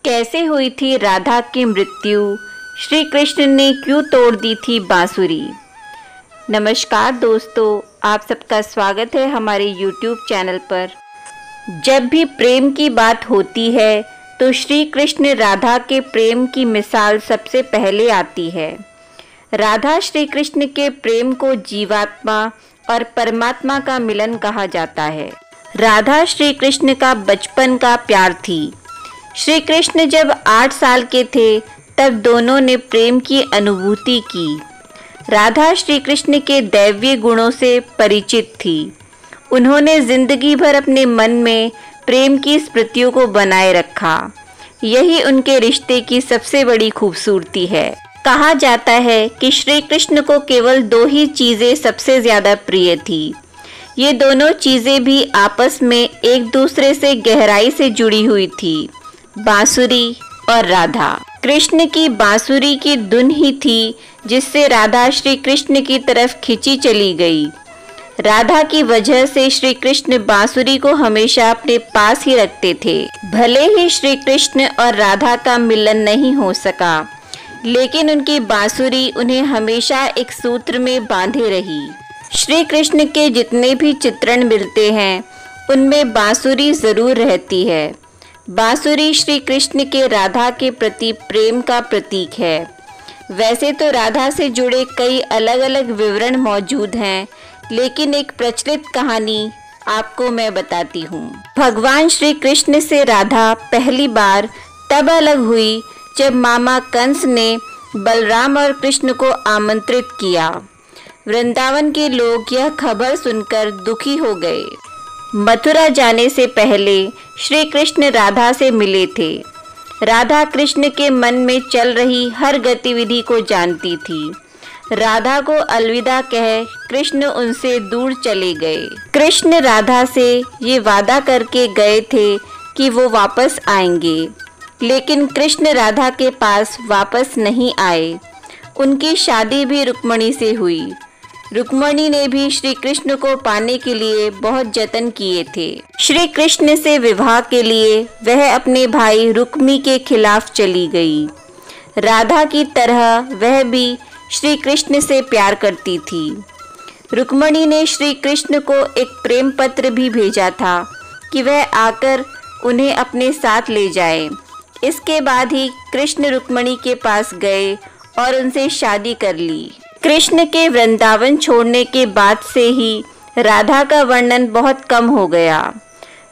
कैसे हुई थी राधा की मृत्यु? श्री कृष्ण ने क्यों तोड़ दी थी बांसुरी? नमस्कार दोस्तों, आप सबका स्वागत है हमारे YouTube चैनल पर। जब भी प्रेम की बात होती है तो श्री कृष्ण राधा के प्रेम की मिसाल सबसे पहले आती है। राधा श्री कृष्ण के प्रेम को जीवात्मा और परमात्मा का मिलन कहा जाता है। राधा श्री कृष्ण का बचपन का प्यार थी। श्री कृष्ण जब 8 साल के थे तब दोनों ने प्रेम की अनुभूति की। राधा श्री कृष्ण के दैवीय गुणों से परिचित थी। उन्होंने जिंदगी भर अपने मन में प्रेम की स्मृतियों को बनाए रखा। यही उनके रिश्ते की सबसे बड़ी खूबसूरती है। कहा जाता है कि श्री कृष्ण को केवल 2 ही चीज़ें सबसे ज़्यादा प्रिय थी। ये दोनों चीज़ें भी आपस में एक दूसरे से गहराई से जुड़ी हुई थी, बांसुरी और राधा। कृष्ण की बांसुरी की धुन ही थी जिससे राधा श्री कृष्ण की तरफ खिंची चली गई। राधा की वजह से श्री कृष्ण बांसुरी को हमेशा अपने पास ही रखते थे। भले ही श्री कृष्ण और राधा का मिलन नहीं हो सका, लेकिन उनकी बांसुरी उन्हें हमेशा एक सूत्र में बांधे रही। श्री कृष्ण के जितने भी चित्रण मिलते हैं उनमें बांसुरी जरूर रहती है। बांसुरी श्री कृष्ण के राधा के प्रति प्रेम का प्रतीक है। वैसे तो राधा से जुड़े कई अलग अलग विवरण मौजूद हैं, लेकिन एक प्रचलित कहानी आपको मैं बताती हूँ। भगवान श्री कृष्ण से राधा पहली बार तब अलग हुई जब मामा कंस ने बलराम और कृष्ण को आमंत्रित किया। वृंदावन के लोग यह खबर सुनकर दुखी हो गए। मथुरा जाने से पहले श्री कृष्ण राधा से मिले थे। राधा कृष्ण के मन में चल रही हर गतिविधि को जानती थी। राधा को अलविदा कह कृष्ण उनसे दूर चले गए। कृष्ण राधा से ये वादा करके गए थे कि वो वापस आएंगे, लेकिन कृष्ण राधा के पास वापस नहीं आए। उनकी शादी भी रुक्मणी से हुई। रुक्मणी ने भी श्री कृष्ण को पाने के लिए बहुत जतन किए थे। श्री कृष्ण से विवाह के लिए वह अपने भाई रुक्मी के खिलाफ चली गई। राधा की तरह वह भी श्री कृष्ण से प्यार करती थी। रुक्मणी ने श्री कृष्ण को एक प्रेम पत्र भी भेजा था कि वह आकर उन्हें अपने साथ ले जाए। इसके बाद ही कृष्ण रुक्मणी के पास गए और उनसे शादी कर ली। कृष्ण के वृंदावन छोड़ने के बाद से ही राधा का वर्णन बहुत कम हो गया।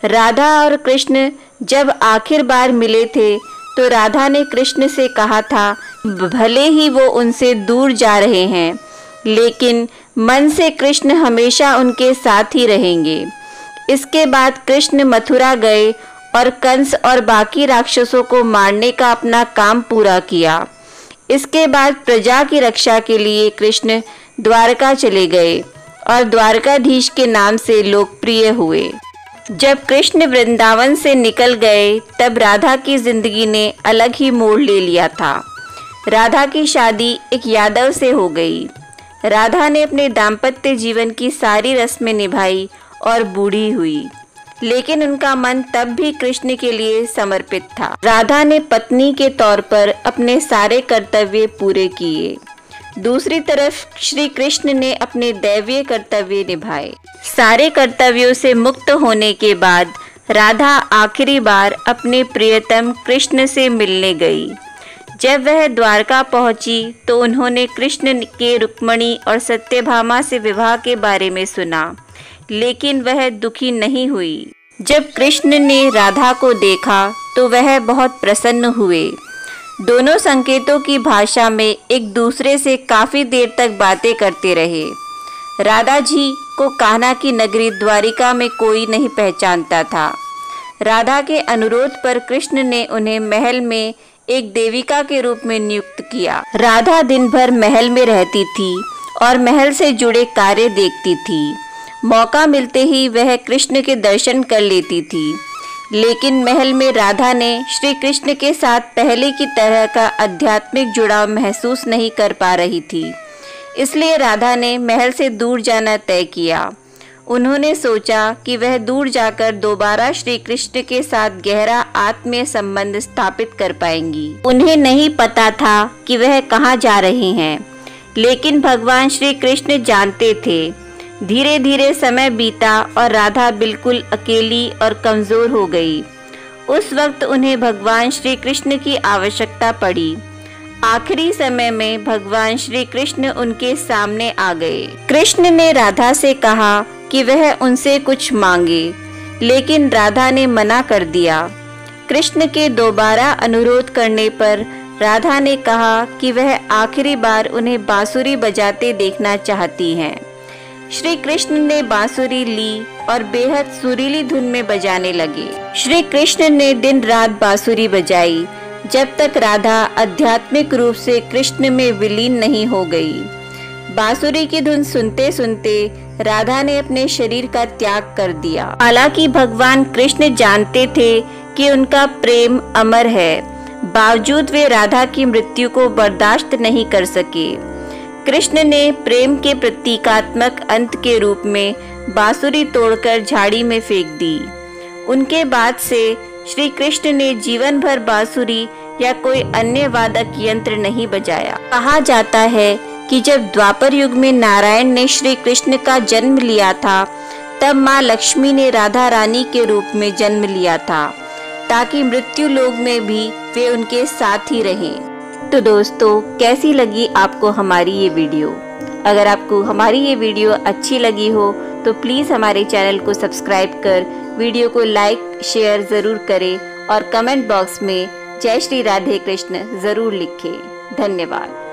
राधा और कृष्ण जब आखिर बार मिले थे तो राधा ने कृष्ण से कहा था, भले ही वो उनसे दूर जा रहे हैं, लेकिन मन से कृष्ण हमेशा उनके साथ ही रहेंगे। इसके बाद कृष्ण मथुरा गए और कंस और बाकी राक्षसों को मारने का अपना काम पूरा किया। इसके बाद प्रजा की रक्षा के लिए कृष्ण द्वारका चले गए और द्वारकाधीश के नाम से लोकप्रिय हुए। जब कृष्ण वृंदावन से निकल गए तब राधा की जिंदगी ने अलग ही मोड़ ले लिया था। राधा की शादी एक यादव से हो गई। राधा ने अपने दाम्पत्य जीवन की सारी रस्में निभाई और बूढ़ी हुई, लेकिन उनका मन तब भी कृष्ण के लिए समर्पित था। राधा ने पत्नी के तौर पर अपने सारे कर्तव्य पूरे किए। दूसरी तरफ श्री कृष्ण ने अपने दैवीय कर्तव्य निभाए। सारे कर्तव्यों से मुक्त होने के बाद राधा आखिरी बार अपने प्रियतम कृष्ण से मिलने गई। जब वह द्वारका पहुंची तो उन्होंने कृष्ण के रुक्मणी और सत्यभामा से विवाह के बारे में सुना, लेकिन वह दुखी नहीं हुई। जब कृष्ण ने राधा को देखा तो वह बहुत प्रसन्न हुए। दोनों संकेतों की भाषा में एक दूसरे से काफ़ी देर तक बातें करते रहे। राधा जी को कान्हा की नगरी द्वारिका में कोई नहीं पहचानता था। राधा के अनुरोध पर कृष्ण ने उन्हें महल में एक देविका के रूप में नियुक्त किया। राधा दिन भर महल में रहती थी और महल से जुड़े कार्य देखती थी। मौका मिलते ही वह कृष्ण के दर्शन कर लेती थी, लेकिन महल में राधा ने श्री कृष्ण के साथ पहले की तरह का आध्यात्मिक जुड़ाव महसूस नहीं कर पा रही थी। इसलिए राधा ने महल से दूर जाना तय किया। उन्होंने सोचा कि वह दूर जाकर दोबारा श्री कृष्ण के साथ गहरा आत्मीय संबंध स्थापित कर पाएंगी। उन्हें नहीं पता था कि वह कहाँ जा रही हैं, लेकिन भगवान श्री कृष्ण जानते थे। धीरे धीरे समय बीता और राधा बिल्कुल अकेली और कमजोर हो गई। उस वक्त उन्हें भगवान श्री कृष्ण की आवश्यकता पड़ी। आखिरी समय में भगवान श्री कृष्ण उनके सामने आ गए। कृष्ण ने राधा से कहा कि वह उनसे कुछ मांगे, लेकिन राधा ने मना कर दिया। कृष्ण के दोबारा अनुरोध करने पर राधा ने कहा कि वह आखिरी बार उन्हें बांसुरी बजाते देखना चाहती हैं। श्री कृष्ण ने बांसुरी ली और बेहद सुरीली धुन में बजाने लगे। श्री कृष्ण ने दिन रात बांसुरी बजाई जब तक राधा आध्यात्मिक रूप से कृष्ण में विलीन नहीं हो गई। बांसुरी की धुन सुनते सुनते राधा ने अपने शरीर का त्याग कर दिया। हालांकि भगवान कृष्ण जानते थे कि उनका प्रेम अमर है, बावजूद वे राधा की मृत्यु को बर्दाश्त नहीं कर सके। कृष्ण ने प्रेम के प्रतीकात्मक अंत के रूप में बांसुरी तोड़कर झाड़ी में फेंक दी। उनके बाद से श्री कृष्ण ने जीवन भर बांसुरी या कोई अन्य वादक यंत्र नहीं बजाया। कहा जाता है कि जब द्वापर युग में नारायण ने श्री कृष्ण का जन्म लिया था, तब माँ लक्ष्मी ने राधा रानी के रूप में जन्म लिया था, ताकि मृत्यु लोक में भी वे उनके साथ ही रहें। तो दोस्तों, कैसी लगी आपको हमारी ये वीडियो? अगर आपको हमारी ये वीडियो अच्छी लगी हो तो प्लीज़ हमारे चैनल को सब्सक्राइब कर वीडियो को लाइक शेयर ज़रूर करें और कमेंट बॉक्स में जय श्री राधे कृष्ण ज़रूर लिखें। धन्यवाद।